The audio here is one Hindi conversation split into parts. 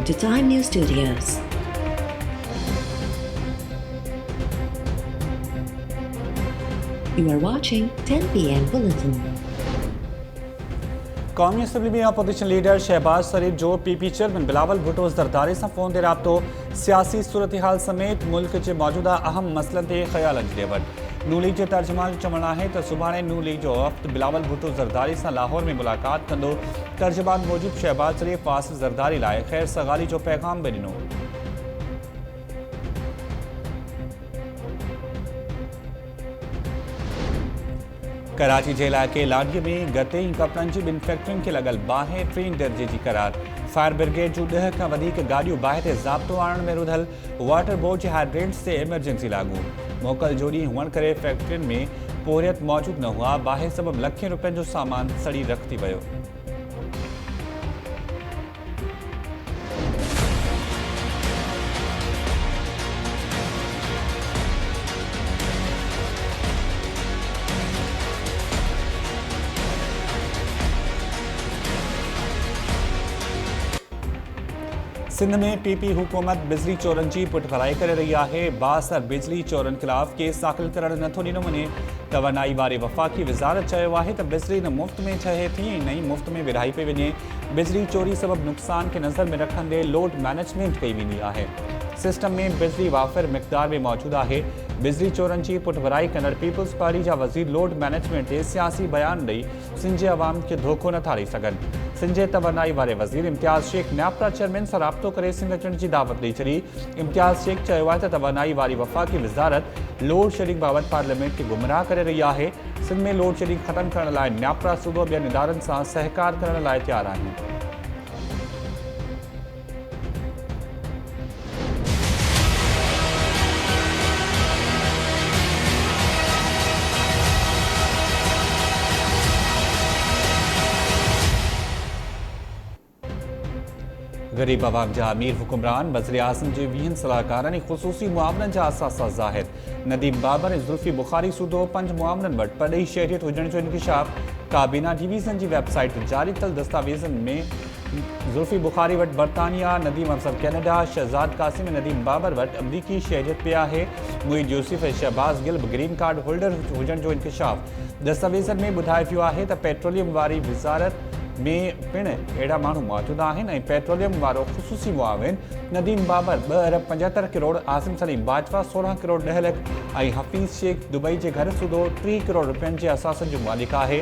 to Time News Studios. You are watching 10 p.m. Bulletin. कौमी असम्बली में अपोजिशन लीडर शहबाज शरीफ जो पीपी चेयरमैन बिलावल भुट्टो ज़रदारी से फ़ोन दे राब्तो सियासी सूरत हाल समेत मुल्क के मौजूदा अहम मसलन ते ख्याल ॾे वटि नू लीग के तर्जुमान जो चवणु आहे त सुभाणे नू लीग जो वफ़्द बिलावल भुट्टो ज़रदारी से लाहौर में मुलाक़ात कंदो। तर्जुमान मूजिब शहबाज शरीफ फासिल ज़रदारी लाइ ख़ैर सगाली जो पैगाम भी ॾिनो। कराची जे इलाइक़े लाडीअ में गते ई कपड़नि जी ॿिनि फैक्ट्रियुनि खे लॻल बाहि 3 दर्जे जी करार। फायर ब्रिगेड जूं 10 खां वधीक गाॾियूं बाहि ते ज़ाब्तो आणण में रुधल। वाटर बोर्ड जे हाइड्रेंट्स ते एमरजेंसी लागू। मोकल जो ॾींहुं हुअण करे फैक्ट्रियुनि में पोरियत मौजूदु न हुआ। बाहि सबबि लखें रुपयनि जो सामान सड़ी रख थी वियो। सिंध में पीपी हुकूमत बिजली चोरनि जी पुठभराई करे रही आहे। बासर बिजली चोरनि ख़िलाफ़ केस दाख़िल करणु नथो ॾिनो वञे। तवानाई वारी वफ़ाक़ी वज़ारत चयो आहे त बिजली न मुफ़्त में ठहे थी ऐं न ई मुफ़्त में विरहाई पई वञे। बिजली चोरी सबबि नुक़सान खे नज़र में रखंदे लोड मैनेजमेंट कई वेंदी आहे। सिस्टम में बिजली वाफ़िर मिक़दार में मौजूदु आहे। बिजली चोरनि जी पुठभराई कंदड़ पीपल्स पार्टी जा वज़ीर लोड मैनेजमेंट ते सियासी बयान ॾेई सिंध जे अवाम खे धोखो नथा ॾेई सघनि। सिंध जे तवानाई वारे वज़ीर इम्तियाज़ शेख न्यापरा चेयरमैन सां राब्तो करे सिंध अचण जी दावत ॾेई छॾी। इम्तियाज़ शेख चयो आहे त तवानाई वारी वफ़ाक़ी वज़ारत लोड शेडिंग बाबति पार्लियामेंट खे गुमराह करे रही आहे। सिंध में लोड शेडिंग ख़तमु करण लाइ न्यापरा सूबो ॿियनि इदारनि सां सहकार करण लाइ तयारु आहिनि। गरीब आवाम जा अमीर हुक्मरान वज़ीर आज़म जे 20 सलाहकारनि ऐं ख़ुसूसी मुआवननि जा असासा ज़ाहिर। नदीम बाबर ऐं ज़ुल्फ़ी बुखारी सूदो 5 मुआवननि वटि परॾेही शहरियत हुजण जो इंकिशाफ। काबीना डिवीज़न जी वेबसाइट ते जारी थियल दस्तावेज़नि में ज़ुल्फ़ी बुखारी वटि बरतानिया, नदीम अफ़ज़ल कैनेडा, शहज़ाद कासिम ऐं नदीम बाबर वटि अमरीकी शहरियत पे आहे। मुईद यूसुफ ऐं Shahbaz Gill green card holder हुजण जो इंकिशाफ। दस्तावेज़नि में ॿुधायो वियो आहे त पेट्रोलियम वारी वज़ारत में पिण अहिड़ा माण्हू मौजूदु आहिनि ऐं पेट्रोलियम वारो ख़ुसूसी मुआविन नदीम बाबर 2 अरब 75 करोड़, आसिम सलीम बाजवा 16 करोड़ 10 लख ऐं हफ़ीज़ शेख दुबई जे घर सूदो 3 करोड़ रुपयनि जे असासनि जो मालिक आहे।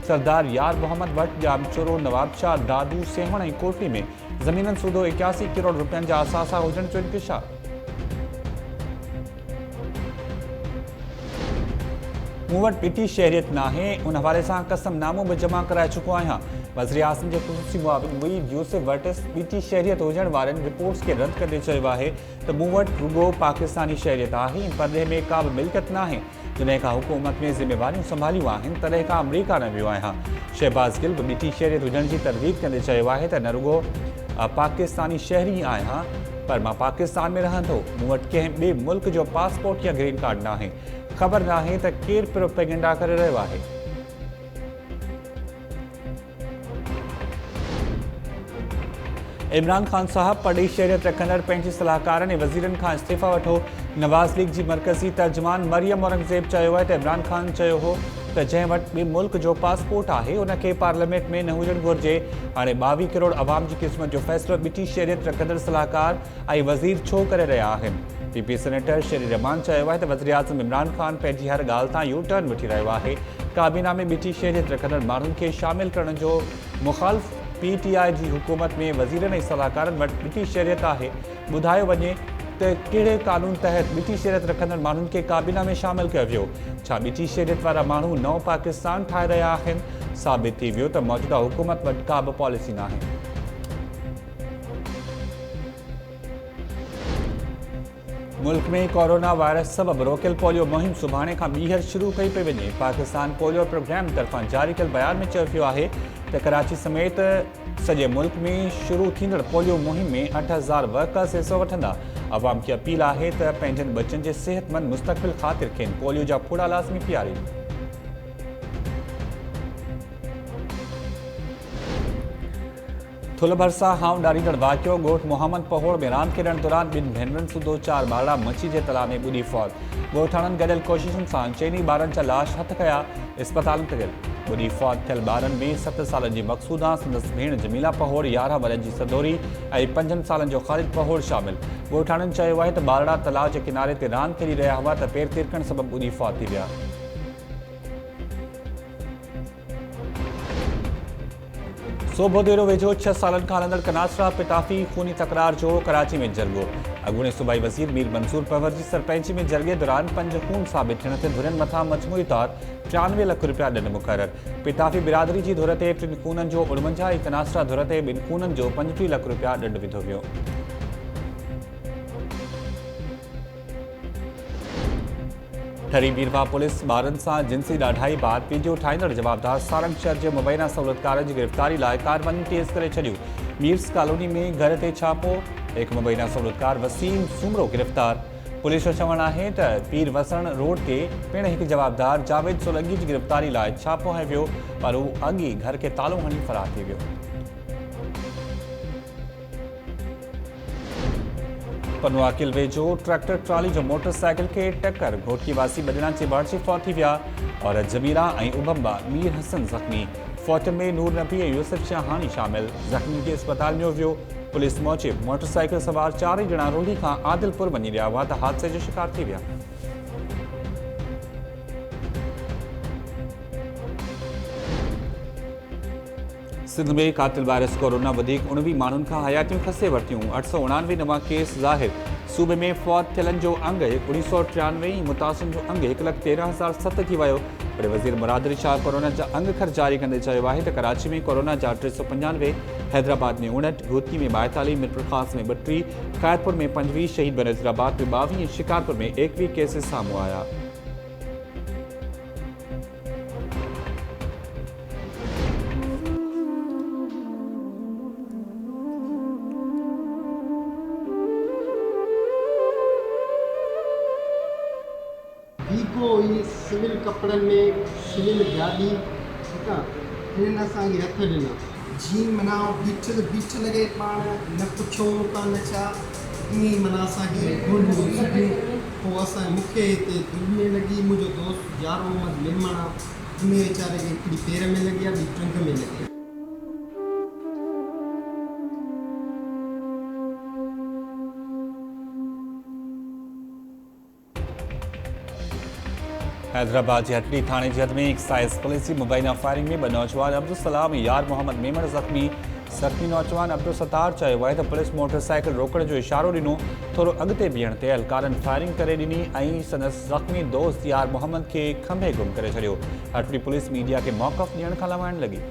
सरदार यार मोहम्मद वटि जाम चोरो, नवाबशाह, दादू, सेवण ऐं कोटली में ज़मीननि सूदो 81 करोड़ रुपयनि जा असासा हुजण जो इंकिशाफ। मूं वटि ॿिटी शहरियत नाहे, उन हवाले सां कसमनामो बि जमा कराए चुको आहियां। वज़ीर आज़म जे ख़ुसूसी मुआविन मुईद यूसुफ वटि ॿिटी शहरियत हुजण वारनि रिपोर्ट्स खे रद्द कंदे चयो आहे त मूं वटि रुगो पाकिस्तानी शहरियत आहे ऐं परॾे में का बि मिल्कियत नाहे। जॾहिं खां हुकूमत में ज़िम्मेवारियूं संभालियूं आहिनि तॾहिं खां अमरीका न वियो आहियां। शहबाज़ गिल बि ॿिटी शहरियत हुजण जी तरगीब कंदे चयो आहे त न रुगो पाकिस्तानी शहरी आहियां पर मां पाकिस्तान में रहंदो। मूं वटि कंहिं ॿिए मुल्क जो पासपोर्ट या ग्रीन कार्ड नाहे। ख़बर नाहे त केरु प्रोपेगेंडा करे रहियो आहे। इमरान खान साहब परॾेही शहरियत रखंदड़ पंहिंजे सलाहकारनि ऐं वज़ीरनि खां इस्तीफ़ा वठो। नवाज़ लीग जी मरकज़ी तर्जुमान मरियम औरंगज़ेब चयो आहे त इमरान खान चयो हो त जंहिं वटि ॿिए मुल्क जो पासपोर्ट आहे उनखे पार्लियामेंट में न हुजणु घुरिजे। हाणे 22 करोड़ अवाम जी क़िस्मत जो फ़ैसिलो ॿिटी शहरियत रखंदड़ सलाहकार ऐं वज़ीर छो करे रहिया आहिनि। पीपी सेनेटर शेरी रहमान चयो आहे त वज़ीर आज़म इमरान खान पंहिंजी हर ॻाल्हि तां यू टर्न वठी रहियो आहे। काबीना में ॿिटी शहरियत रखंदड़ माण्हुनि खे शामिल करण जो मुख़ालिफ़ PTI जी हुकूमत में वज़ीरनि ऐं सलाहकारनि वटि ॿिटी शहरियत आहे। ॿुधायो वञे त कहिड़े क़ानून तहत ॿिटी शहरियत रखंदड़ माण्हुनि खे काबीना में शामिल कयो वियो। छा ॿिटी शहरियत वारा माण्हू नओं पाकिस्तान ठाहे रहिया आहिनि। साबित थी वियो त मौजूदा हुकूमत वटि का बि पॉलिसी नाहे। मुल्क में कोरोना वायरस सबबि रोकियल पोलियो मुहिम सुभाणे खां ॿीहर शुरू कई पई वञे। पाकिस्तान पोलियो प्रोग्राम तरफ़ां जारी कयल बयान में चयो वियो आहे त कराची समेत सॼे मुल्क में शुरू थींदड़ पोलियो मुहिम में 8000 वर्कर्स हिसो वठंदा। अवाम खे अपील आहे त पंहिंजनि बचनि जे सेहतमंद मुस्तक़बिल ख़ातिर खेनि पोलियो जा फूड़ा लाज़मी पीआरीनि। थुल भरसा हाउ डारींदड़ वाक़ियो ॻोठ मोहम्मद पहोड़ में रांदि खेॾण दौरान ॿिनि भेनरुनि सूधो 4 ॿारड़ा मच्छी जे तलाउ में ॿुॾी फौत। ॻोठाणनि गॾियल कोशिशुनि सां चइनी ॿारनि जा लाश हथ कया इस्पताल मुंतक़िल। ॿुॾी फौत थियल ॿारनि में 7 सालनि जी मक़सूदा, संदसि भेण जमीला पहोड़, 11 वरनि जी सदोरी ऐं 5 सालनि जो ख़ालिद पहोड़ शामिल। ॻोठाणनि चयो आहे त ॿारड़ा तलाउ जे किनारे ते रांदि खेॾी रहिया हुआ त पेर तिरकण सबबि ॿुॾी फौत थी विया। सोबोदेरो वेझो 6 सालनि खां हलंदड़ कनासरा पिटाफी खूनी तकरार जो कराची में जरगो। अॻूणे सूबाई वज़ीर मीर मंसूर पंवर जी सरपंची में जरगे दौरान 5 खून साबित थियण ते धुरियुनि मथां मजमूई तौर 93 लाख रुपया ॾंढ मुक़रर। पिटाफी बिरादरी जी धुर ते 3 खूननि जो 49 ऐं कनासरा धुर ते 2 खूननि जो 35 लाख रुपया ॾंढ विधो वियो। ठरी बीरवा पुलिस ॿारनि सां जिंसी ॾाढाई बाद वीडियो ठाहींदड़ जवाबदार सारंग शहर जे मुबैना सहूलियतकार जी गिरफ़्तारी लाइ कार्रवाई तेज़ करे छॾियूं। मीर्स कॉलोनी में घर ते छापो, एक मुबैना सहूलियतकार वसीम सूमरो गिरफ़्तार। पुलिस जो चवणु आहे त पीर वसण रोड ते पिण हिकु जवाबदार जावेद सोलंगी जी गिरफ़्तारी लाइ छापो हंयो वियो, पर हू अॻु ई घर खे तालो हणी फ़रार थी वियो। पनुआकिल वेझो ट्रैक्टर ट्राली जो मोटरसाइकिल के टक्कर, घोटकी वासी बदना जे बाड़ची फौत थी विया और जमीला ऐं उबम्बा मीर हसन ज़ख़्मी। फौतन में नूर नबी ऐं यूसुफ शाहानी शामिल। ज़ख़्मी खे अस्पताल में वियो। पुलिस मूजिबि मोटरसाइकिल सवार 4 ई ॼणा रोही खां आदिलपुर वञी रहिया हुआ त हादसे जो शिकार थी विया। सिंध में कातिल वायरस कोरोना वधीक 19 माण्हुनि खां हयातियूं खसे वरितियूं। 899 नवां केस ज़ाहिर। सूबे में फौत थियलनि जो अंग 1993 ऐं मुतासिरनि जो अंग 1,13,007 थी वियो। वरी वज़ीर मुराद शाह कोरोना जा अंग ख़र्च जारी कंदे चयो आहे त कराची में कोरोना जा 395, हैदराबाद में 59, घोटकी में 42, मिरपुरख़ास में 32, ख़ैरपुर में 25, शहीद बनज़ीराबाद में 22 ऐं शिकारपुर में 21 केसेस साम्हूं आया। वीगो ई सिविल कपिड़नि में सिविल गाॾी, ठीकु आहे, हिननि असांखे हथ ॾिना। जीअं माना बीठ लॻे, पाण न पुछूं था न छा, ईअं ई माना असांखे पोइ मूंखे हिते दिलि में लॻी। मुंहिंजो दोस्त यार मोहम्मद निर्मण आहे, उन वीचारे खे हिकिड़ी पेर में लॻी आहे, ॿी टंग में लॻी आहे। हैदराबाद के हटड़ी थाने की हद में एक्साइज पुलिस की मुबैना फायरिंग में 2 नौजवान अब्दुल सलाम यार मोहम्मद मेमण ज़ख़्मी नौजवान अब्दुल सत्तार चयो आहे त पुलिस मोटरसाइकिल रोकण जो इशारो ॾिनो, थोरो अॻिते बीहण ते एहलकारनि फायरिंग करे ॾिनी ऐं संदसि ज़ख़्मी दोस्त यार मोहम्मद खे खंभे गुम करे छॾियो। हटड़ी पुलिस मीडिया खे मौक़फ़ ॾियण खां लवाइण लॻी।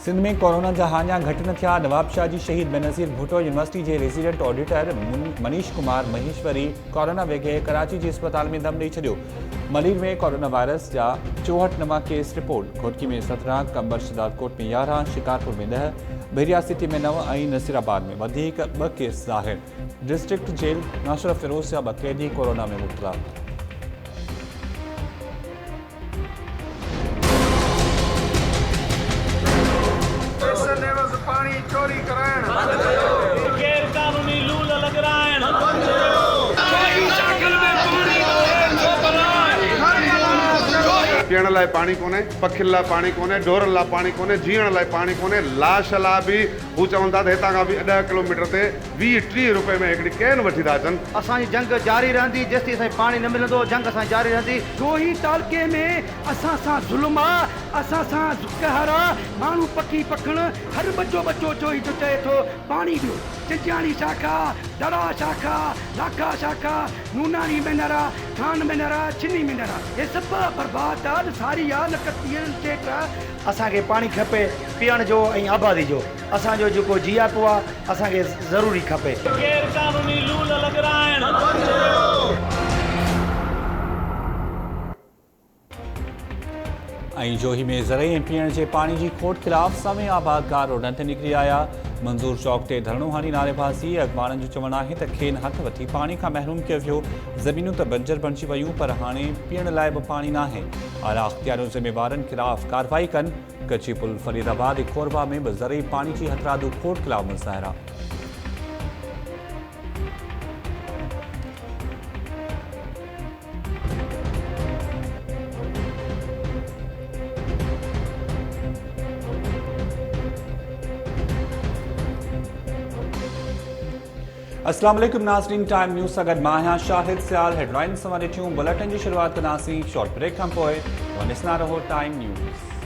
सिंध में कोरोना जा हाञा घटि न थिया। नवाबशाह जी शहीद बेनज़ीर भुट्टो यूनिवर्सिटी के resident auditor Manish Kumar Maheshwari corona वेगे कराची के अस्पताल में दम ॾेई छॾियो। मलीर में कोरोना वायरस जा 64 नवां केस रिपोर्ट। घोटकी में 17, कंबर शदादकोट में 11, शिकारपुर में 10, बहरिया सिटी में 9 ऐं नसीराबाद में वधीक 2 केस ज़ाहिर। डिस्ट्रिक्ट जेल नाशर फिरोज़ जा 2 कैदी कोरोना में मुब्तला। पानी चोरी कराइण, गैर कानूनी लूल लॻराइण, पीअण लाइ पाणी कोन्हे, पखियुनि लाइ पाणी कोन्हे, ढोरनि लाइ पाणी कोन्हे, जीअण लाइ पाणी कोन्हे। लाश लाइ बि हू चवनि था त हितां खां बि 10 किलोमीटर ते 20-30 रुपए में हिकिड़ी कैन वठी था अचनि। असांजी जंग जारी रहंदी जेसिताईं असांखे पाणी न मिलंदो, जंग असांजी जारी रहंदी। जोही तालके में असां सां ज़ुल्म आहे, असां सां कहर आहे। माण्हू पखी पखण हर बचो जोही जो चए थो पाणी ॾियो। चिंचाणी शाखा, दड़ा शाखा, लाखा शाखा, नूनानी मिनरा, थान मिनरा, चिनी मिनरा, ये सभु बर्बाद आहे। सारी आहे न स्टेट आहे। असांखे पाणी खपे पीअण जो ऐं आबादी जो। असांजो जेको जीआईपी आहे असांखे ज़रूरी खपे। गैर कानूनी लूल लॻराइण, जोही में ज़रई ऐं पीअण जे पाणी जी खोट ख़िलाफ़ समय आबादकार रोडनि ते निकिरी आया। मंज़ूर चौक ते धरणो हानी नारेबाज़ी अॻवाननि जो चवणु आहे त खेनि हथ वठी पाणी खां महरूम कयो वियो। ज़मीनूं त बंजर बणिजी वयूं पर हाणे पीअण लाइ बि पाणी नाहे। आला अख़्तियारियूं ज़िम्मेवारनि ख़िलाफ़ कार्रवाई कनि। कच्ची पुल फरीदाबाद ऐं खोरबा में बि ज़रई पाणी जी हथरादू खोट ख़िलाफ़ मुज़ाहिरा। अस्सलाम वालेकुम नाज़रीन, टाइम न्यूज़ सां गॾु मां आहियां शाहिद सियाल। हेडलाइन्स सां ॾिठियूं बुलेटिन जी शुरूआत कंदासीं शॉर्ट ब्रेक खां पोइ। ॾिसंदा रहो टाइम न्यूज़।